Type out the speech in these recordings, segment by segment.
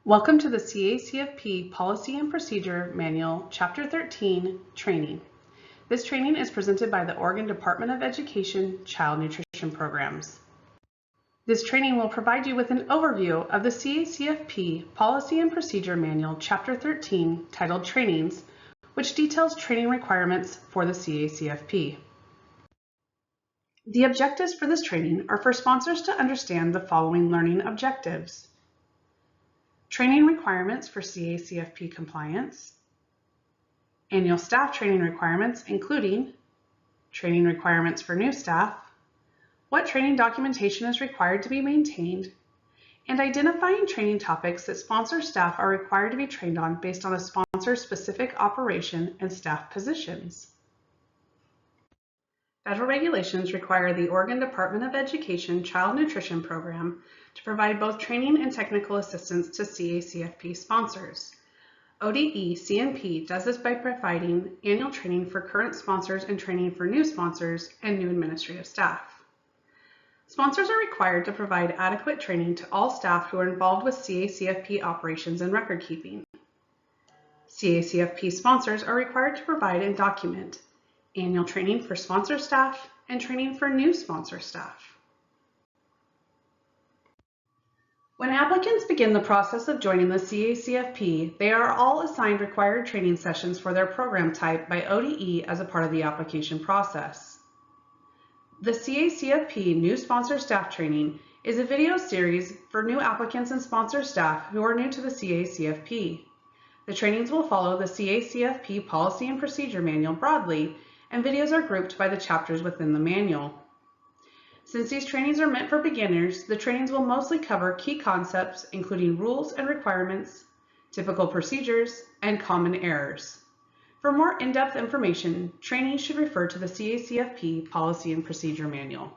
Welcome to the CACFP Policy and Procedure Manual, Chapter 13, Training. This training is presented by the Oregon Department of Education Child Nutrition Programs. This training will provide you with an overview of the CACFP Policy and Procedure Manual, Chapter 13, titled Trainings, which details training requirements for the CACFP. The objectives for this training are for sponsors to understand the following learning objectives: training requirements for CACFP compliance, annual staff training requirements including training requirements for new staff, what training documentation is required to be maintained, and identifying training topics that sponsor staff are required to be trained on based on a sponsor's specific operation and staff positions. Federal regulations require the Oregon Department of Education Child Nutrition Program to provide both training and technical assistance to CACFP sponsors. ODE CNP does this by providing annual training for current sponsors and training for new sponsors and new administrative staff. Sponsors are required to provide adequate training to all staff who are involved with CACFP operations and record keeping. CACFP sponsors are required to provide and document annual training for sponsor staff and training for new sponsor staff. When applicants begin the process of joining the CACFP, they are all assigned required training sessions for their program type by ODE as a part of the application process. The CACFP New Sponsor Staff Training is a video series for new applicants and sponsor staff who are new to the CACFP. The trainings will follow the CACFP Policy and Procedure Manual broadly, and videos are grouped by the chapters within the manual. Since these trainings are meant for beginners, the trainings will mostly cover key concepts including rules and requirements, typical procedures, and common errors. For more in-depth information, training should refer to the CACFP Policy and Procedure Manual.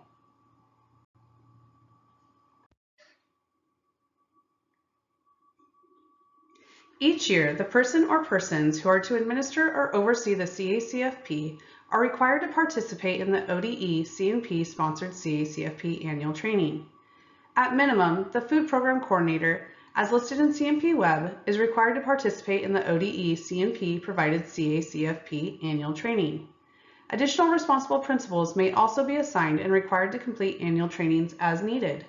Each year, the person or persons who are to administer or oversee the CACFP are required to participate in the ODE CNP sponsored CACFP annual training. At minimum, the food program coordinator, as listed in CNP Web, is required to participate in the ODE CNP provided CACFP annual training. Additional responsible principals may also be assigned and required to complete annual trainings as needed.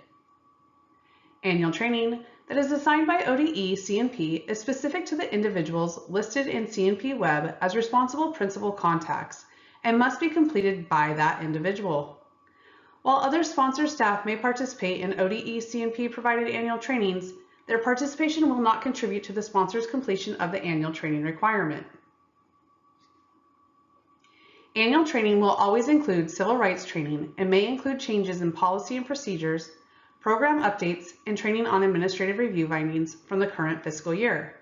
Annual training that is assigned by ODE CNP is specific to the individuals listed in CNP Web as responsible principal contacts and must be completed by that individual. While other sponsor staff may participate in ODE CNP provided annual trainings, their participation will not contribute to the sponsor's completion of the annual training requirement. Annual training will always include civil rights training and may include changes in policy and procedures, program updates, and training on administrative review findings from the current fiscal year.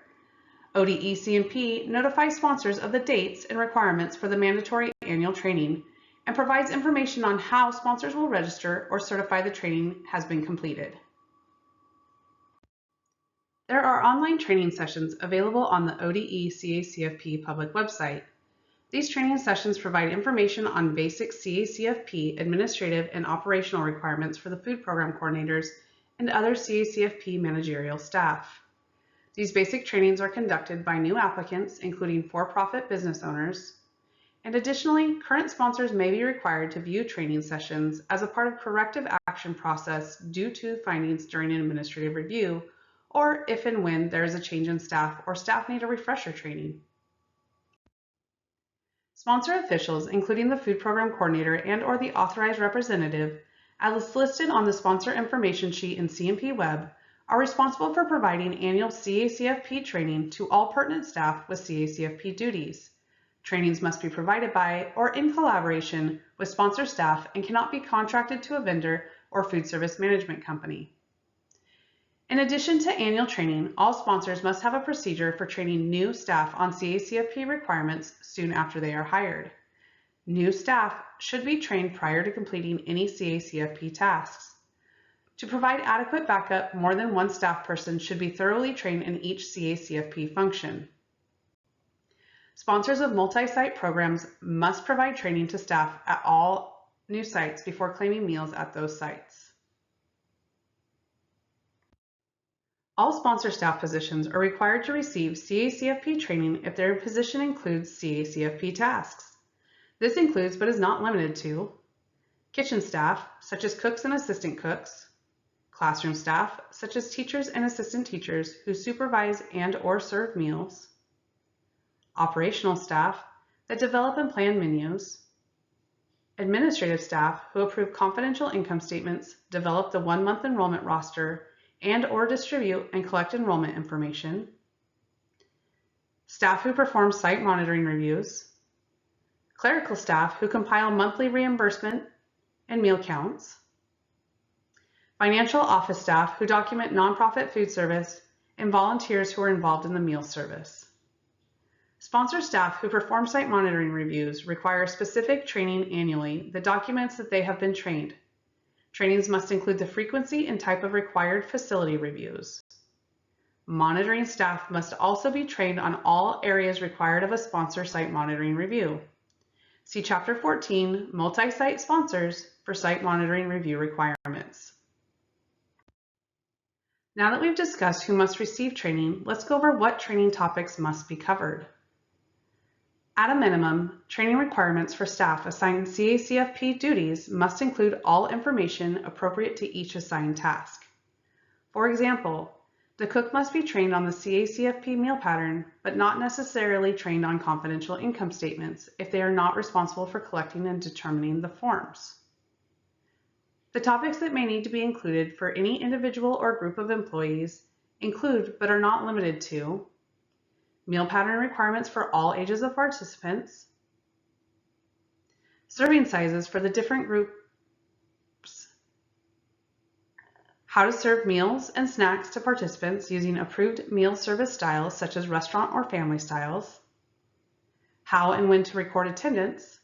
ODE CNP notifies sponsors of the dates and requirements for the mandatory annual training and provides information on how sponsors will register or certify the training has been completed. There are online training sessions available on the ODE CACFP public website. These training sessions provide information on basic CACFP administrative and operational requirements for the food program coordinators and other CACFP managerial staff. These basic trainings are conducted by new applicants, including for-profit business owners, and additionally, current sponsors may be required to view training sessions as a part of corrective action process due to findings during an administrative review, or if and when there is a change in staff or staff need a refresher training. Sponsor officials, including the food program coordinator and/or the authorized representative, as listed on the sponsor information sheet in CNP Web, are responsible for providing annual CACFP training to all pertinent staff with CACFP duties. Trainings must be provided by or in collaboration with sponsor staff and cannot be contracted to a vendor or food service management company. In addition to annual training, all sponsors must have a procedure for training new staff on CACFP requirements soon after they are hired. New staff should be trained prior to completing any CACFP tasks. To provide adequate backup, more than one staff person should be thoroughly trained in each CACFP function. Sponsors of multi-site programs must provide training to staff at all new sites before claiming meals at those sites. All sponsor staff positions are required to receive CACFP training if their position includes CACFP tasks. This includes, but is not limited to, kitchen staff, such as cooks and assistant cooks, classroom staff, such as teachers and assistant teachers who supervise and/or serve meals, operational staff that develop and plan menus, administrative staff who approve confidential income statements, develop the 1-month enrollment roster, and/or distribute and collect enrollment information, staff who perform site monitoring reviews, clerical staff who compile monthly reimbursement and meal counts, financial office staff who document nonprofit food service, and volunteers who are involved in the meal service. Sponsor staff who perform site monitoring reviews require specific training annually that documents that they have been trained. Trainings must include the frequency and type of required facility reviews. Monitoring staff must also be trained on all areas required of a sponsor site monitoring review. See Chapter 14, Multi-Site Sponsors, for site monitoring review requirements. Now that we've discussed who must receive training, let's go over what training topics must be covered. At a minimum, training requirements for staff assigned CACFP duties must include all information appropriate to each assigned task. For example, the cook must be trained on the CACFP meal pattern, but not necessarily trained on confidential income statements if they are not responsible for collecting and determining the forms. The topics that may need to be included for any individual or group of employees include, but are not limited to, meal pattern requirements for all ages of participants, serving sizes for the different groups, how to serve meals and snacks to participants using approved meal service styles such as restaurant or family styles, how and when to record attendance,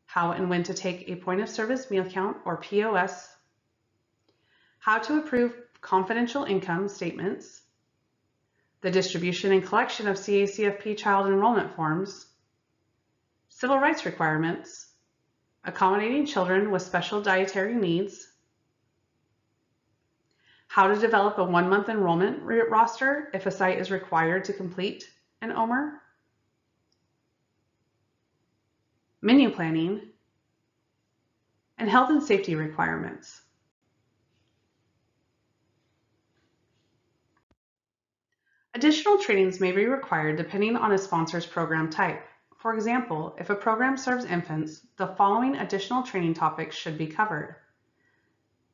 how and when to take a point of service meal count or POS, how to approve confidential income statements, the distribution and collection of CACFP child enrollment forms, civil rights requirements, accommodating children with special dietary needs, how to develop a 1-month enrollment roster if a site is required to complete an OMR, menu planning, and health and safety requirements. Additional trainings may be required depending on a sponsor's program type. For example, if a program serves infants, the following additional training topics should be covered.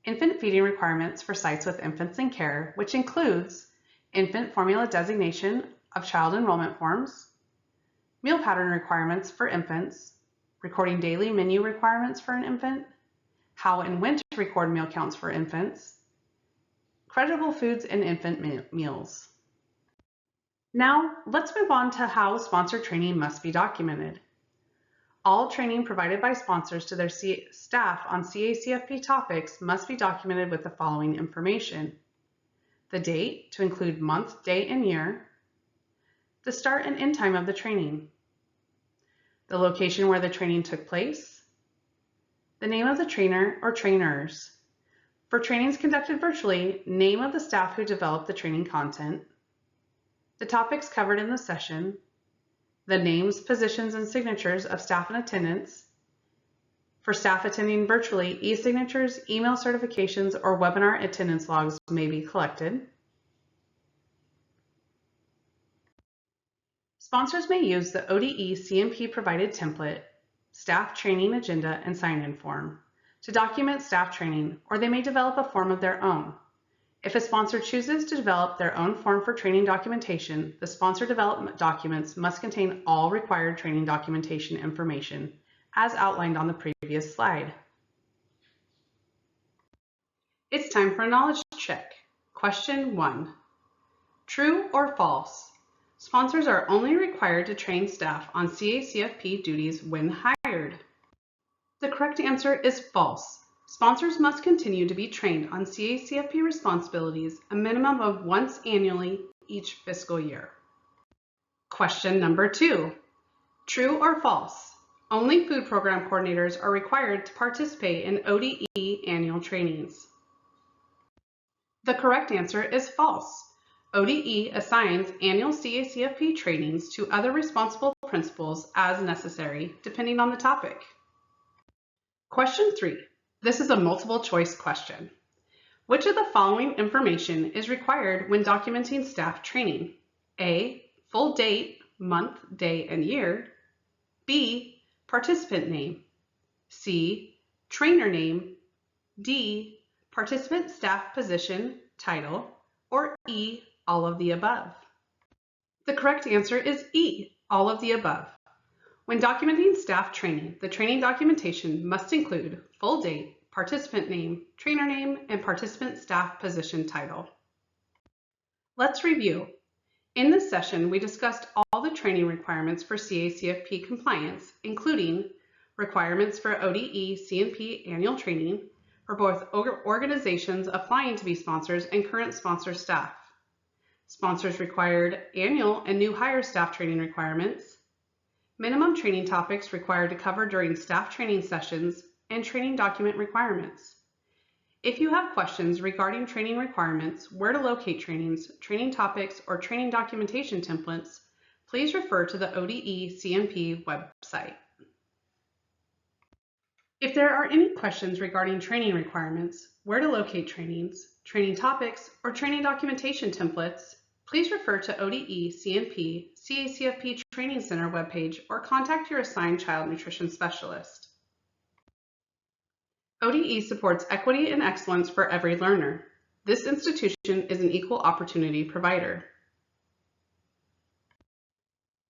Infant feeding requirements for sites with infants in care, which includes infant formula designation of child enrollment forms, meal pattern requirements for infants, recording daily menu requirements for an infant, how and when to record meal counts for infants, creditable foods and infant meals. Now, let's move on to how sponsored training must be documented. All training provided by sponsors to their staff on CACFP topics must be documented with the following information: the date, to include month, day, and year, the start and end time of the training, the location where the training took place, the name of the trainer or trainers. For trainings conducted virtually, name of the staff who developed the training content, the topics covered in the session, the names, positions, and signatures of staff in attendance. For staff attending virtually, e-signatures, email certifications, or webinar attendance logs may be collected. Sponsors may use the ODE CMP provided template, staff training agenda, and sign-in form to document staff training, or they may develop a form of their own. If a sponsor chooses to develop their own form for training documentation, the sponsor development documents must contain all required training documentation information, as outlined on the previous slide. It's time for a knowledge check. Question 1. True or false? Sponsors are only required to train staff on CACFP duties when hired. The correct answer is false. Sponsors must continue to be trained on CACFP responsibilities a minimum of once annually each fiscal year. Question number 2. True or false? Only food program coordinators are required to participate in ODE annual trainings. The correct answer is false. ODE assigns annual CACFP trainings to other responsible principals as necessary, depending on the topic. Question 3. This is a multiple choice question. Which of the following information is required when documenting staff training? A. Full date, month, day, and year. B. Participant name. C. Trainer name. D. Participant staff position, title. Or E. All of the above. The correct answer is E. All of the above. When documenting staff training, the training documentation must include full date, participant name, trainer name, and participant staff position title. Let's review. In this session, we discussed all the training requirements for CACFP compliance, including requirements for ODE C&P annual training for both organizations applying to be sponsors and current sponsor staff, sponsors required annual and new hire staff training requirements, minimum training topics required to cover during staff training sessions, and training document requirements. If you have questions regarding training requirements, where to locate trainings, training topics, or training documentation templates, please refer to the ODE C&P website. If there are any questions regarding training requirements, where to locate trainings, training topics, or training documentation templates, please refer to ODE C&P CACFP Training Center webpage or contact your assigned child nutrition specialist. ODE supports equity and excellence for every learner. This institution is an equal opportunity provider.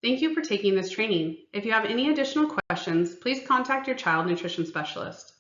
Thank you for taking this training. If you have any additional questions, please contact your child nutrition specialist.